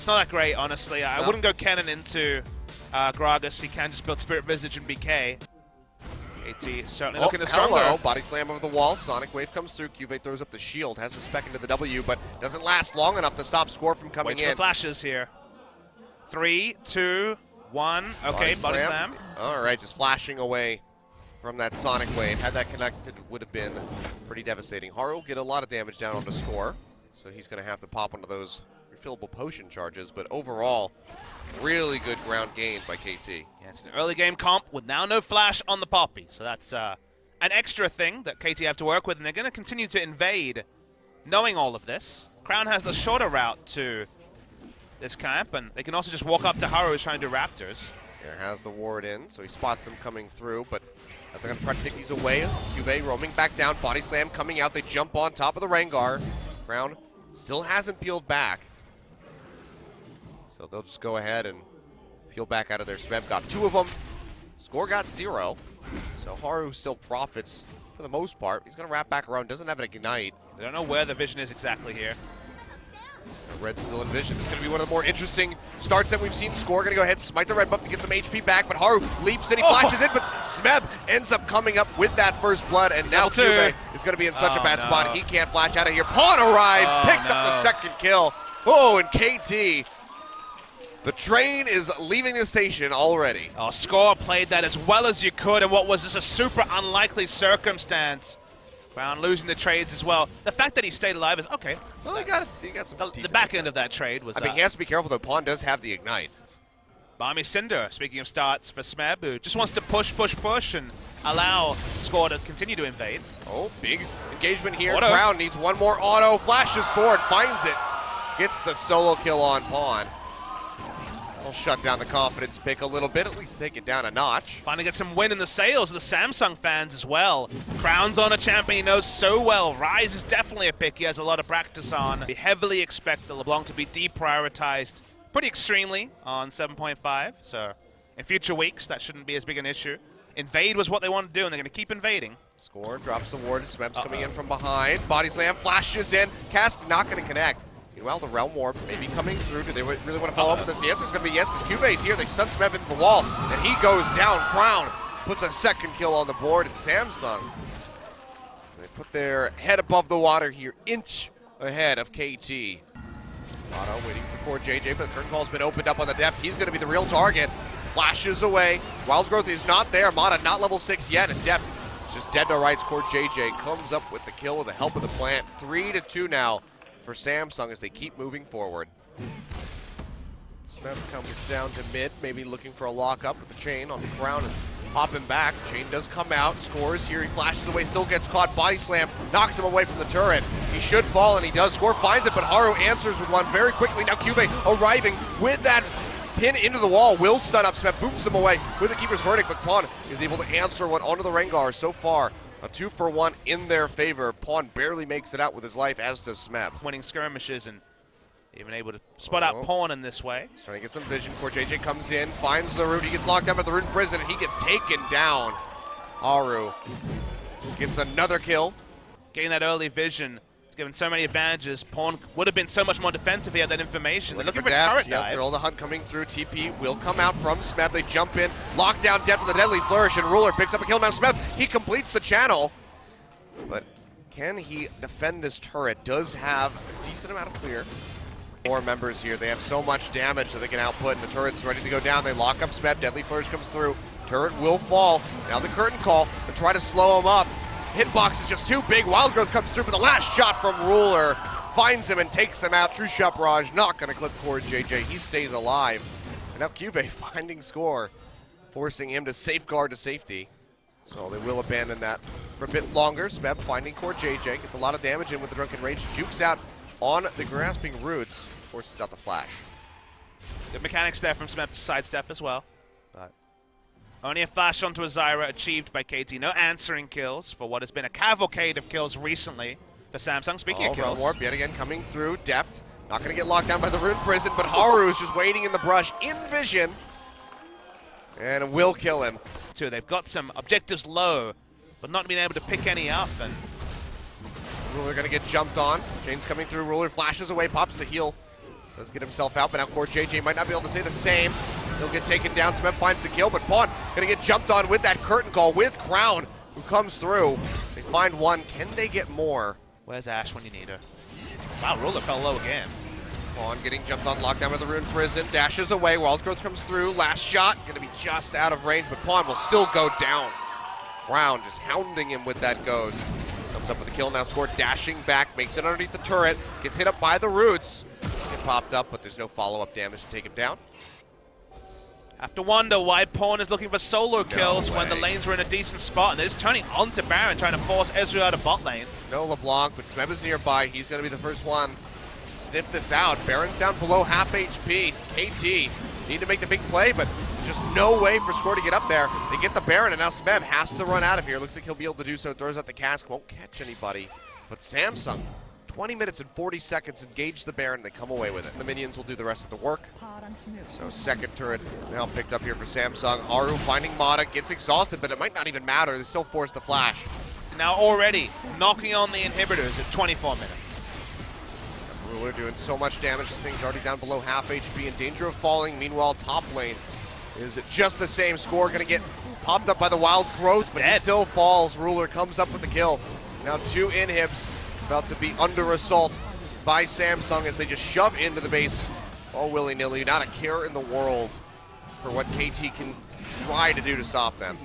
It's not that great, honestly. I wouldn't go cannon into Gragas. He can just build Spirit Visage and BK. KT certainly looking the stronger. Hello. Body slam over the wall. Sonic Wave comes through. CUVEE throws up the shield. Has a spec into the W, but doesn't last long enough to stop Score from coming in. Wait for flashes here. 3, 2, 1. Okay, body slam. All right, just flashing away from that Sonic Wave. Had that connected, would have been pretty devastating. HARU will get a lot of damage down on the Score, so he's going to have to pop one of those refillable potion charges, but overall, really good ground gained by KT. Yeah, it's an early game comp with now no flash on the Poppy, so that's an extra thing that KT have to work with, and they're going to continue to invade knowing all of this. Crown has the shorter route to this camp, and they can also just walk up to HARU who's trying to do Raptors. Yeah, has the ward in, so he spots them coming through, but they're going to try to take these away. CUVEE roaming back down, body slam coming out. They jump on top of the Rengar. Crown still hasn't peeled back. So they'll just go ahead and peel back out of their SMEB. Got 2 of them. Score got 0. So HARU still profits for the most part. He's going to wrap back around. Doesn't have an ignite. They don't know where the vision is exactly here. Red's still in vision. This is going to be one of the more interesting starts that we've seen. Score going to go ahead and smite the red buff to get some HP back, but HARU leaps and he flashes in, but SMEB ends up coming up with that first blood, and now CUVEE is going to be in such a bad spot. He can't flash out of here. Pawn arrives, picks up the second kill. Oh, and KT, the train is leaving the station already. Oh, Score played that as well as you could in what was just a super unlikely circumstance. Crown losing the trades as well. The fact that he stayed alive is okay. Well, he got some the back end of that trade was. I mean, he has to be careful though. Pawn does have the ignite. Barmy Cinder, speaking of starts for SMEB, who just wants to push, and allow Score to continue to invade. Oh, big engagement here. Crown needs one more auto. Flashes forward, finds it. Gets the solo kill on Pawn. We'll shut down the confidence pick a little bit, at least take it down a notch. Finally get some win in the sails of the Samsung fans as well. Crown's on a champion he knows so well. Ryze is definitely a pick he has a lot of practice on. We heavily expect the LeBlanc to be deprioritized pretty extremely on 7.5, so in future weeks that shouldn't be as big an issue. Invade was what they wanted to do, and they're going to keep invading. Score drops the ward, SMEB's coming in from behind. Body slam, flashes in, cast not going to connect. Meanwhile, the Realm Warp maybe coming through. Do they really want to follow up with this? The answer is going to be yes, because CUVEE's here. They stun SMEB into the wall, and he goes down. Crown puts a second kill on the board, and Samsung, they put their head above the water here, inch ahead of KT. Otto waiting for COREJJ, but the curtain call's been opened up on the depth. He's going to be the real target. Flashes away. Wild Growth is not there. Mata not level 6 yet, and depth is just dead to rights. COREJJ comes up with the kill with the help of the plant. 3-2 now for Samsung as they keep moving forward. SMEB comes down to mid, maybe looking for a lockup with the chain on the ground and popping back. Chain does come out, scores here, he flashes away, still gets caught, body slam, knocks him away from the turret. He should fall, and he does. Score finds it, but HARU answers with one very quickly. Now CUVEE arriving with that pin into the wall, will stun up SMEB, booms him away with the Keeper's Verdict, but Pawn is able to answer one onto the Rengar. So far, a 2-for-1 in their favor. Pawn barely makes it out with his life, as does SMEB. Winning skirmishes and even able to spot out Pawn in this way. He's trying to get some vision. COREJJ comes in, finds the Rune. He gets locked down by the Rune Prison, and he gets taken down. HARU gets another kill. Getting that early vision is given so many advantages. Pawn would have been so much more defensive if he had that information. They're looking for turret dive. They're all the hunt coming through. TP will come out from SMEB. They jump in, lock down depth with a deadly flourish, and Ruler picks up a kill. Now SMEB, he completes the channel, but can he defend this turret? Does have a decent amount of clear. 4 members here. They have so much damage that they can output, and the turret's ready to go down. They lock up SMEB. Deadly flourish comes through. Turret will fall. Now the curtain call to try to slow him up. Hitbox is just too big. Wild Growth comes through, but the last shot from Ruler finds him and takes him out. True Shot Barrage not going to clip COREJJ. He stays alive. And now CUVEE finding Score, forcing him to safeguard to safety. So they will abandon that for a bit longer. SMEB finding COREJJ. Gets a lot of damage in with the Drunken Rage. Jukes out on the Grasping Roots. Forces out the flash. Good mechanics there from SMEB to sidestep as well. But only a flash onto a Zyra achieved by KT. No answering kills for what has been a cavalcade of kills recently for Samsung. Speaking of kills. Realm Warp yet again coming through. Deft not going to get locked down by the Rune Prison, but HARU is just waiting in the brush in vision. And will kill him. They've got some objectives low, but not being able to pick any up. And Ruler going to get jumped on. Jane's coming through. Ruler flashes away, pops the heal. Does get himself out, but now COREJJ might not be able to say the same. He'll get taken down. SMEB finds the kill, but Pawn gonna get jumped on with that curtain call with Crown, who comes through. They find one. Can they get more? Where's Ash when you need her? Wow, Ruler fell low again. Pawn getting jumped on, locked down by the Ruined Prison, dashes away, Wild Growth comes through, last shot, gonna be just out of range, but Pawn will still go down. Crown just hounding him with that Ghost. Comes up with a kill, now scored, dashing back, makes it underneath the turret, gets hit up by the Roots. Get popped up, but there's no follow-up damage to take him down. Have to wonder why Pawn is looking for solo kills when the lanes were in a decent spot, and they're just turning onto Baron, trying to force Ezreal out of bot lane. There's no LeBlanc, but SMEB is nearby. He's going to be the first one to sniff this out. Baron's down below half HP. KT need to make the big play, but there's just no way for Score to get up there. They get the Baron, and now SMEB has to run out of here. Looks like he'll be able to do so. Throws out the cask, won't catch anybody. But Samsung, 20 minutes and 40 seconds, engage the Baron, they come away with it. The minions will do the rest of the work. So second turret now picked up here for Samsung. HARU finding Mata, gets exhausted, but it might not even matter. They still force the flash. Now already knocking on the inhibitors at 24 minutes. Ruler doing so much damage. This thing's already down below half HP, in danger of falling. Meanwhile, top lane is just the same. Score gonna get popped up by the Wild Growth, but he still falls. Ruler comes up with the kill. Now 2 inhibs about to be under assault by Samsung as they just shove into the base all willy-nilly. Not a care in the world for what KT can try to do to stop them.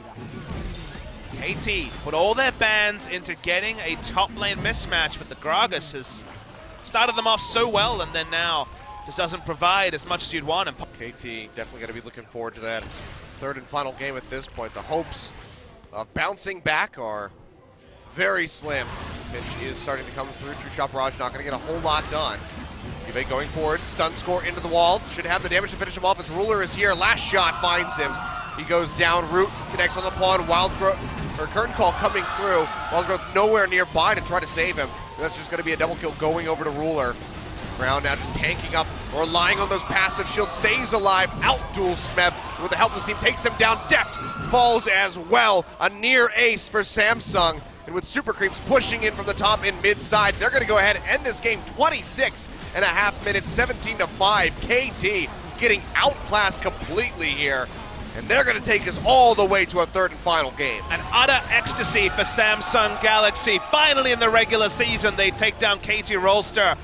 KT put all their bans into getting a top lane mismatch, but the Gragas has started them off so well and then now just doesn't provide as much as you'd want. And KT definitely going to be looking forward to that third and final game at this point. The hopes of bouncing back are very slim. Pitch is starting to come through. True Shot Barrage not going to get a whole lot done. CUVEE going forward, stun score into the wall. Should have the damage to finish him off as Ruler is here. Last shot finds him. He goes down. Root connects on the Pawn. Wild Growth, or Curtain Call coming through. Wild Growth nowhere nearby to try to save him. That's just going to be a double kill going over to Ruler. Crown now just tanking up, relying on those passive shields. Stays alive. Out-duels SMEB with the helpless team. Takes him down. DEFT falls as well. A near ace for Samsung. And with Super Creeps pushing in from the top and mid-side, they're going to go ahead and end this game 26.5 minutes, 17-5. KT getting outclassed completely here. And they're going to take us all the way to a third and final game. An utter ecstasy for Samsung Galaxy. Finally in the regular season, they take down KT ROLSTER.